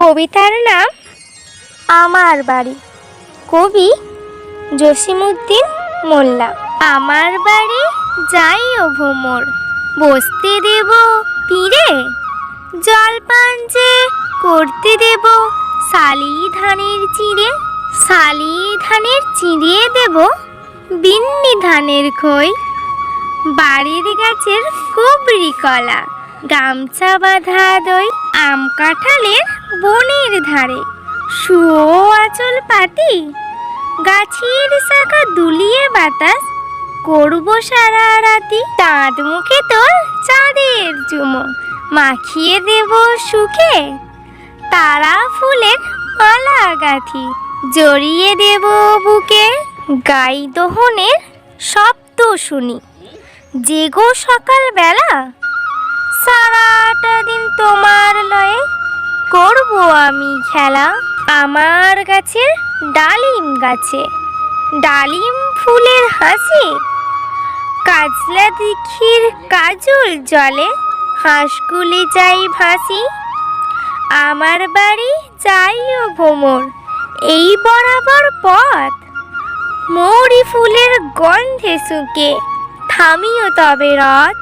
কবিতার নাম আমার বাড়ি। কবি জসিমউদ্দিন মোল্লা। আমার বাড়ি যাইও ভ্রমর, বসতে দেব পীরে, জলপান যে করতে দেব শালি ধানের চিঁড়ে। শালি ধানের চিঁড়িয়ে দেব বিন্নি ধানের খই। বাড়ির গাছের কুবরি কলা, গামছা বাঁধা দই। আম কাঁঠালের বনের ধারে শুয়ো আঁচল পাতি। গাছের শাখা দুলিয়ে বাতাস করব সারা রাতি। চাঁদ মুখে তোর চাঁদের চুমো, মাখিয়ে দেব সুখে। তারা ফুলের মালা গাঁথি, জড়িয়ে দেব বুকে। গাই দোহনের শব্দ শুনি, জেগো সকাল বেলা। সারাটা দিন তোমার লয়ে করব আমি খেলা। আমার গাছের ডালিম গাছে ডালিম ফুলের হাসি। কাজলা দিঘির কাজল জলে হাঁসগুলি যাই ভাসি। আমার বাড়ি যাইও ভ্রমর, এই বরাবর পথ। মৌরি ফুলের গন্ধে শুকে থামিও তবে রথ।